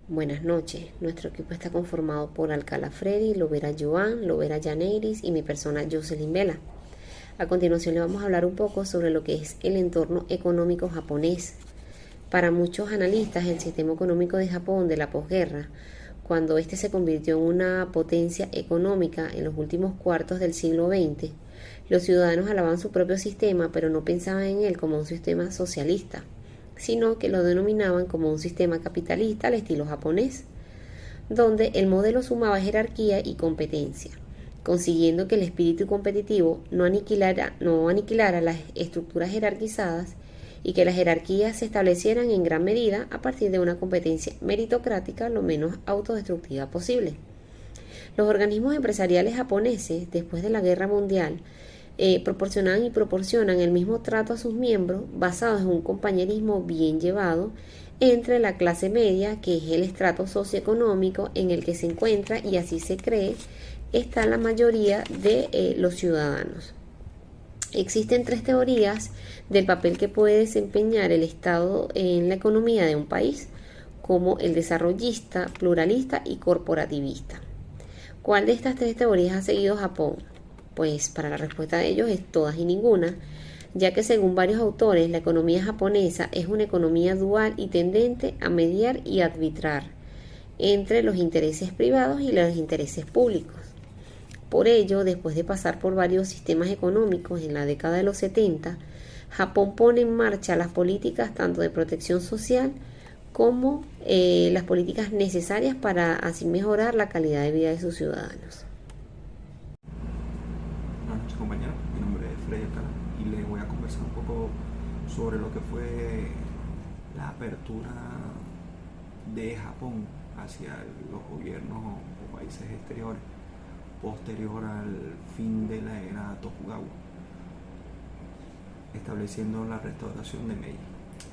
Buenas noches. Nuestro equipo está conformado por Alcala Freddy, Lovera Joan, Lovera Yaneiris y mi persona Jocelyn Vela. A continuación le vamos a hablar un poco sobre lo que es el entorno económico japonés. Para muchos analistas, el sistema económico de Japón de la posguerra, cuando éste se convirtió en una potencia económica en los últimos cuartos del siglo XX, los ciudadanos alababan su propio sistema, pero no pensaban en él como un sistema socialista, sino que lo denominaban como un sistema capitalista al estilo japonés, donde el modelo sumaba jerarquía y competencia, consiguiendo que el espíritu competitivo no aniquilara las estructuras jerarquizadas y que las jerarquías se establecieran en gran medida a partir de una competencia meritocrática lo menos autodestructiva posible. Los organismos empresariales japoneses, después de la Guerra Mundial, proporcionaban y proporcionan el mismo trato a sus miembros basados en un compañerismo bien llevado entre la clase media, que es el estrato socioeconómico en el que se encuentra y así se cree está la mayoría de los ciudadanos. Existen tres teorías del papel que puede desempeñar el Estado en la economía de un país, como el desarrollista, pluralista y corporativista. ¿Cuál de estas tres teorías ha seguido Japón? Pues para la respuesta de ellos es todas y ninguna, ya que según varios autores la economía japonesa es una economía dual y tendente a mediar y arbitrar entre los intereses privados y los intereses públicos. Por ello, después de pasar por varios sistemas económicos en la década de los 70, Japón pone en marcha las políticas tanto de protección social como las políticas necesarias para así mejorar la calidad de vida de sus ciudadanos. Buenas noches, compañeros. Mi nombre es Freddy Alcala y les voy a conversar un poco sobre lo que fue la apertura de Japón hacia los gobiernos o países exteriores posterior al fin de la era Tokugawa, estableciendo la restauración de Meiji,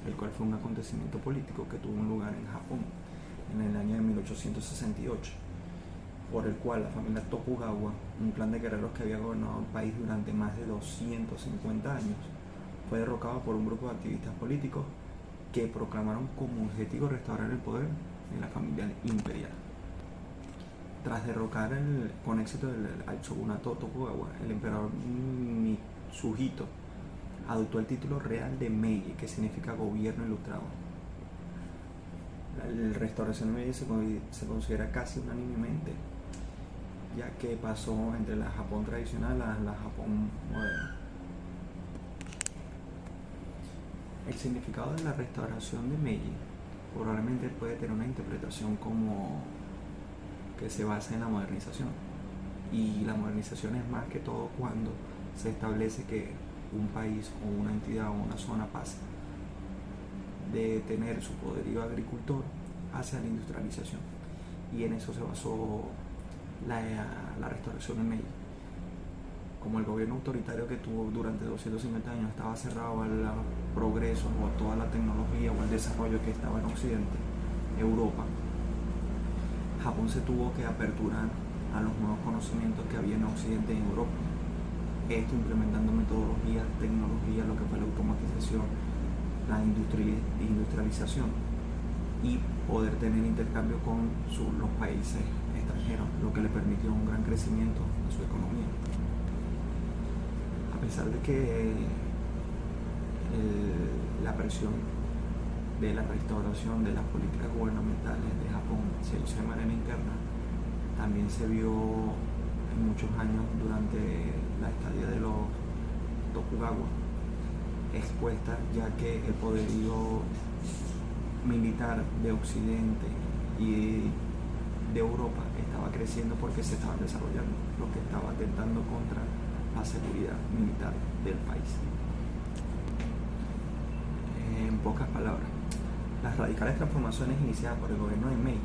el cual fue un acontecimiento político que tuvo un lugar en Japón en el año de 1868, por el cual la familia Tokugawa, un clan de guerreros que había gobernado el país durante más de 250 años, fue derrocado por un grupo de activistas políticos que proclamaron como objetivo restaurar el poder de la familia imperial. Tras derrocar con éxito al shogunato Tokugawa, el emperador Mitsuhito adoptó el título real de Meiji, que significa gobierno ilustrado. La restauración de Meiji se considera casi unánimemente, ya que pasó entre la Japón tradicional a la Japón moderna. El significado de la restauración de Meiji probablemente puede tener una interpretación como que se basa en la modernización, y la modernización es más que todo cuando se establece que un país o una entidad o una zona pasa de tener su poderío agricultor hacia la industrialización, y en eso se basó la restauración de Meiji. Como el gobierno autoritario que tuvo durante 250 años estaba cerrado al progreso o a toda la tecnología o al desarrollo que estaba en Occidente, Europa, Japón se tuvo que aperturar a los nuevos conocimientos que había en Occidente y en Europa. Esto implementando metodologías, tecnología, lo que fue la automatización, la industrialización y poder tener intercambio con los países extranjeros, lo que le permitió un gran crecimiento a su economía. A pesar de que la presión de la restauración de las políticas gubernamentales de Japón se hizo de manera interna, también se vio en muchos años durante la estadía de los Tokugawa expuesta, ya que el poderío militar de Occidente y de Europa estaba creciendo porque se estaban desarrollando, lo que estaba atentando contra la seguridad militar del país. En pocas palabras, las radicales transformaciones iniciadas por el gobierno de Meiji,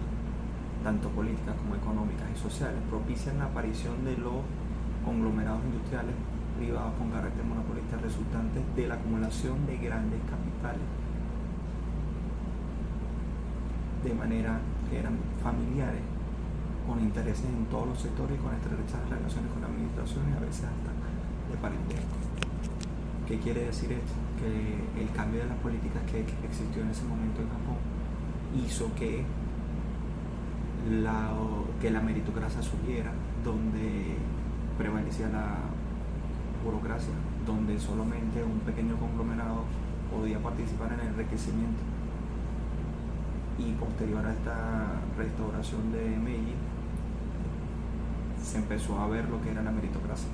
tanto políticas como económicas y sociales, propician la aparición de los conglomerados industriales privados con carácter monopolista resultantes de la acumulación de grandes capitales, de manera que eran familiares, con intereses en todos los sectores y con estrechas relaciones con la administración y a veces hasta de parentesco. ¿Qué quiere decir esto? Que el cambio de las políticas que existió en ese momento en Japón hizo que que la meritocracia surgiera, donde prevalecía la burocracia, donde solamente un pequeño conglomerado podía participar en el enriquecimiento. Y posterior a esta restauración de Meiji, se empezó a ver lo que era la meritocracia.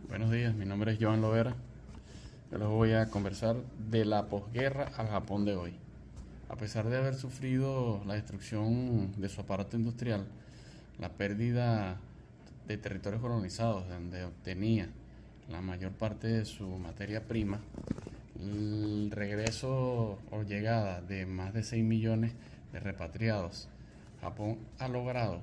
Buenos días, mi nombre es Joan Lovera. Yo les voy a conversar de la posguerra al Japón de hoy. A pesar de haber sufrido la destrucción de su aparato industrial, la pérdida de territorios colonizados, donde obtenía la mayor parte de su materia prima, el regreso o llegada de más de 6 millones de repatriados, Japón ha logrado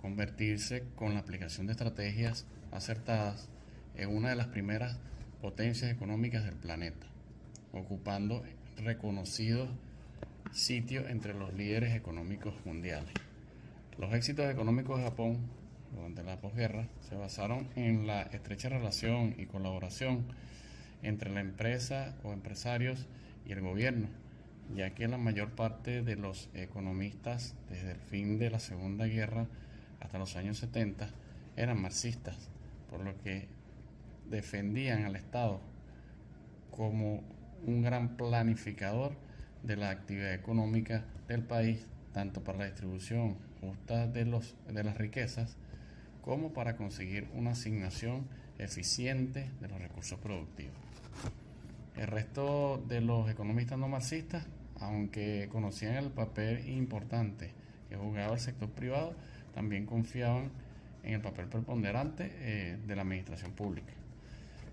convertirse, con la aplicación de estrategias acertadas, en una de las primeras potencias económicas del planeta, ocupando reconocidos sitios entre los líderes económicos mundiales. Los éxitos económicos de Japón durante la posguerra se basaron en la estrecha relación y colaboración entre la empresa o empresarios y el gobierno, ya que la mayor parte de los economistas desde el fin de la Segunda Guerra hasta los años 70 eran marxistas, por lo que defendían al Estado como un gran planificador de la actividad económica del país, tanto para la distribución justa de las riquezas como para conseguir una asignación eficiente de los recursos productivos. El resto de los economistas no marxistas, aunque conocían el papel importante que jugaba el sector privado, también confiaban en el papel preponderante de la administración pública.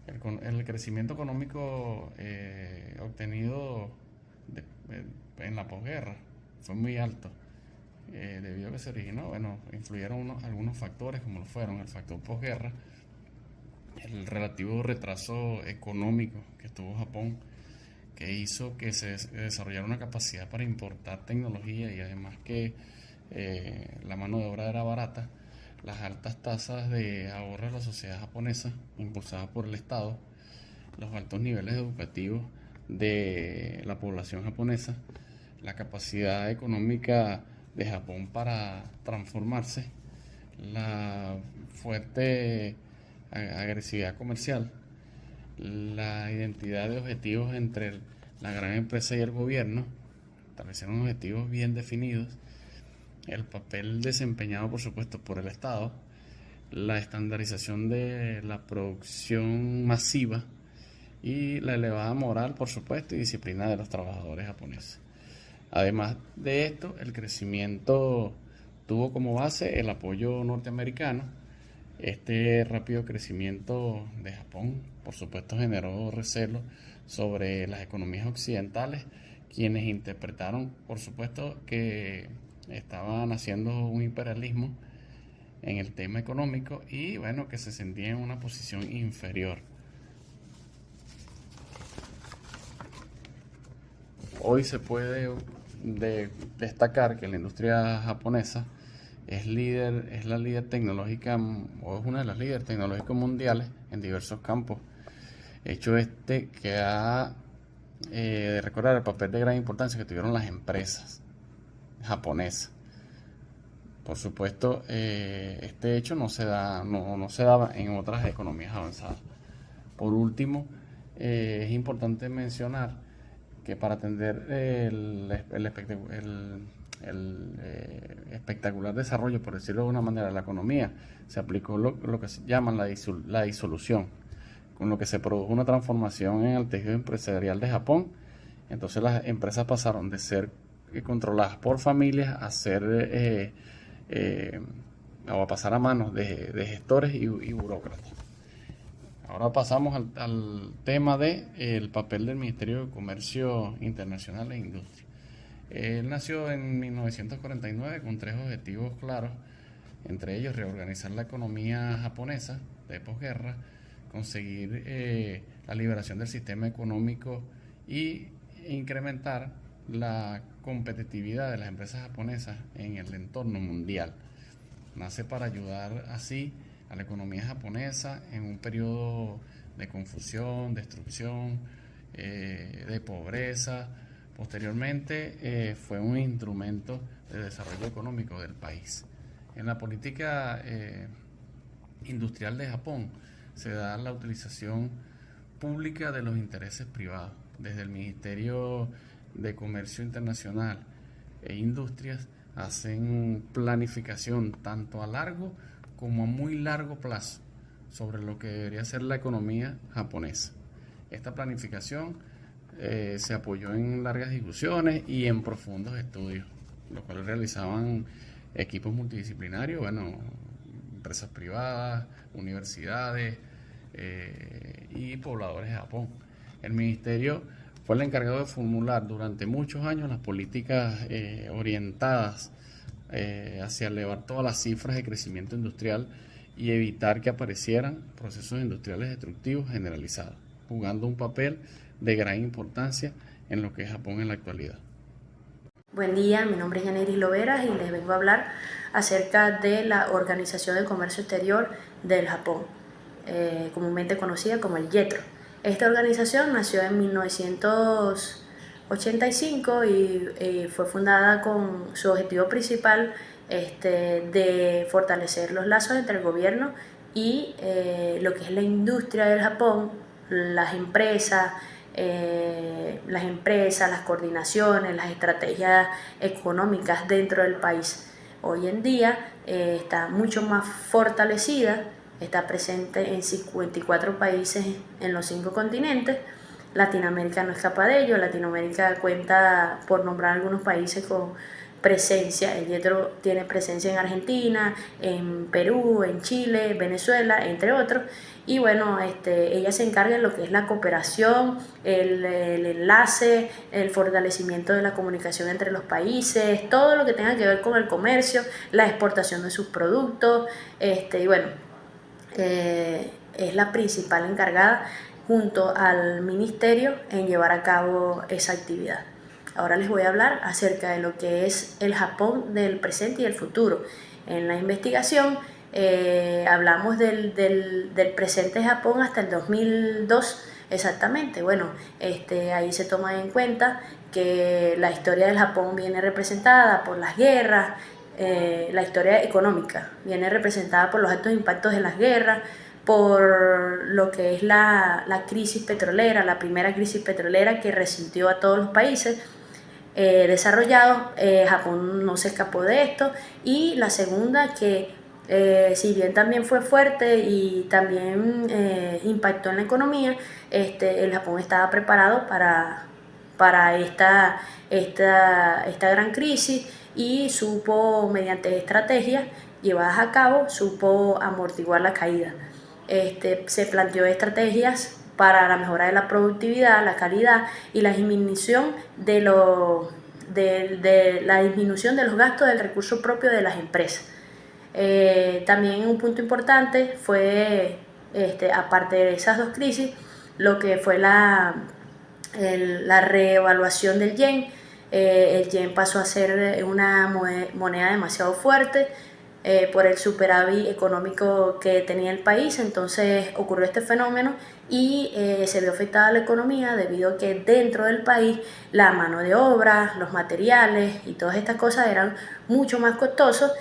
El crecimiento económico obtenido en la posguerra fue muy alto, debido a que se originó, influyeron algunos factores, como lo fueron el factor posguerra, el relativo retraso económico que tuvo Japón, que hizo que se desarrollara una capacidad para importar tecnología, y además que la mano de obra era barata, las altas tasas de ahorro de la sociedad japonesa, impulsadas por el Estado, los altos niveles educativos de la población japonesa, la capacidad económica de Japón para transformarse, la fuerte agresividad comercial, la identidad de objetivos entre la gran empresa y el gobierno, establecieron objetivos bien definidos, el papel desempeñado por supuesto por el Estado, la estandarización de la producción masiva y la elevada moral, por supuesto, y disciplina de los trabajadores japoneses. Además de esto, el crecimiento tuvo como base el apoyo norteamericano. Este rápido crecimiento de Japón, por supuesto, generó recelo sobre las economías occidentales, quienes interpretaron, por supuesto, que estaban haciendo un imperialismo en el tema económico y que se sentían en una posición inferior. Hoy se puede destacar que la industria japonesa es la líder tecnológica, o es una de las líderes tecnológicas mundiales en diversos campos. Hecho que ha de recordar el papel de gran importancia que tuvieron las empresas japonesas. Por supuesto, este hecho no se daba en otras economías avanzadas. Por último, es importante mencionar que para atender el espectacular desarrollo, por decirlo de una manera, de la economía, se aplicó lo que se llama la disolución, con lo que se produjo una transformación en el tejido empresarial de Japón. Entonces las empresas pasaron de ser controladas por familias a ser o a pasar a manos de gestores y burócratas. Ahora pasamos al tema del papel del Ministerio de Comercio Internacional e Industria. Él nació en 1949 con 3 objetivos claros, entre ellos reorganizar la economía japonesa de posguerra, conseguir la liberación del sistema económico y incrementar la competitividad de las empresas japonesas en el entorno mundial. Nace para ayudar así a la economía japonesa en un periodo de confusión, destrucción, de pobreza, Posteriormente fue un instrumento de desarrollo económico del país. En la política industrial de Japón se da la utilización pública de los intereses privados. Desde el Ministerio de Comercio Internacional e Industrias hacen planificación tanto a largo como a muy largo plazo sobre lo que debería ser la economía japonesa. Esta planificación se apoyó en largas discusiones y en profundos estudios, los cuales realizaban equipos multidisciplinarios, empresas privadas, universidades y pobladores de Japón. El ministerio fue el encargado de formular durante muchos años las políticas orientadas hacia elevar todas las cifras de crecimiento industrial y evitar que aparecieran procesos industriales destructivos generalizados, jugando un papel de gran importancia en lo que es Japón en la actualidad. Buen día, mi nombre es Yaneris Loveras y les vengo a hablar acerca de la Organización del Comercio Exterior del Japón, comúnmente conocida como el JETRO. Esta organización nació en 1985 y fue fundada con su objetivo principal de fortalecer los lazos entre el gobierno y lo que es la industria del Japón, las empresas, las coordinaciones, las estrategias económicas dentro del país. Hoy en día está mucho más fortalecida, está presente en 54 países en los 5 continentes. Latinoamérica no escapa de ello. Latinoamérica cuenta, por nombrar algunos países, con presencia. El JETRO tiene presencia en Argentina, en Perú, en Chile, Venezuela, entre otros. Y bueno, ella se encarga de lo que es la cooperación, el enlace, el fortalecimiento de la comunicación entre los países, todo lo que tenga que ver con el comercio, la exportación de sus productos, y bueno, es la principal encargada junto al ministerio en llevar a cabo esa actividad. Ahora les voy a hablar acerca de lo que es el Japón del presente y del futuro. En la investigación hablamos del presente de Japón hasta el 2002 exactamente. Bueno, ahí se toma en cuenta que la historia del Japón viene representada por las guerras, la historia económica viene representada por los altos impactos de las guerras, por lo que es la crisis petrolera, la primera crisis petrolera que resintió a todos los países desarrollados. Japón no se escapó de esto, y la segunda, que si bien también fue fuerte y también impactó en la economía, el Japón estaba preparado para esta gran crisis, y supo, mediante estrategias llevadas a cabo, supo amortiguar la caída. Se planteó estrategias para la mejora de la productividad, la calidad y la disminución de los gastos del recurso propio de las empresas. También un punto importante fue, aparte de esas dos crisis, lo que fue la reevaluación del yen. El yen pasó a ser una moneda demasiado fuerte por el superávit económico que tenía el país. Entonces ocurrió este fenómeno y se vio afectada la economía debido a que dentro del país la mano de obra, los materiales y todas estas cosas eran mucho más costosos.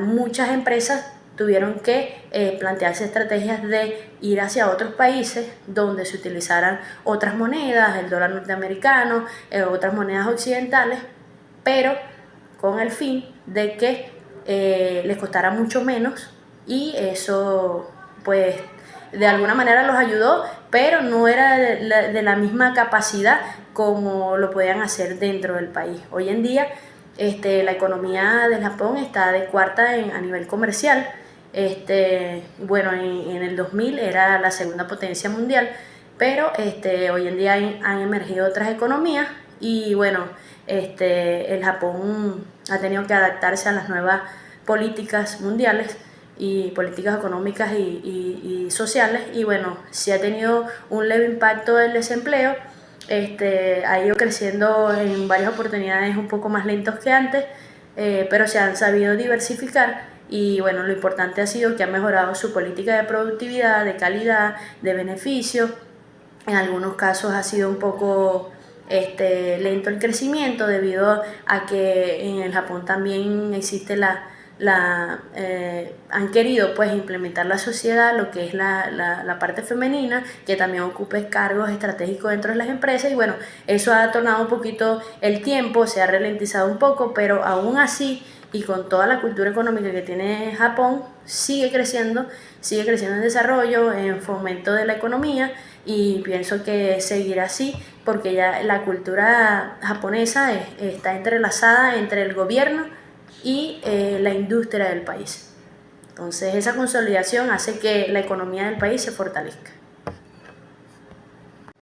Muchas empresas tuvieron que plantearse estrategias de ir hacia otros países donde se utilizaran otras monedas, el dólar norteamericano, otras monedas occidentales, pero con el fin de que les costara mucho menos, y eso pues de alguna manera los ayudó, pero no era de la misma capacidad como lo podían hacer dentro del país. Hoy en día la economía del Japón está de cuarta a nivel comercial. Bueno, en el 2000 era la segunda potencia mundial, pero hoy en día han emergido otras economías, y bueno, el Japón ha tenido que adaptarse a las nuevas políticas mundiales y políticas económicas y sociales, y bueno, sí ha tenido un leve impacto del desempleo. Ha ido creciendo en varias oportunidades un poco más lentos que antes, pero se han sabido diversificar, y bueno, lo importante ha sido que ha mejorado su política de productividad, de calidad, de beneficio. En algunos casos ha sido un poco lento el crecimiento debido a que en el Japón también existe han querido pues implementar la sociedad, lo que es la parte femenina, que también ocupe cargos estratégicos dentro de las empresas, y bueno, eso ha tornado un poquito el tiempo, se ha ralentizado un poco, pero aún así y con toda la cultura económica que tiene Japón, sigue creciendo en desarrollo, en fomento de la economía, y pienso que seguirá así porque ya la cultura japonesa está entrelazada entre el gobierno y la industria del país. Entonces esa consolidación hace que la economía del país se fortalezca.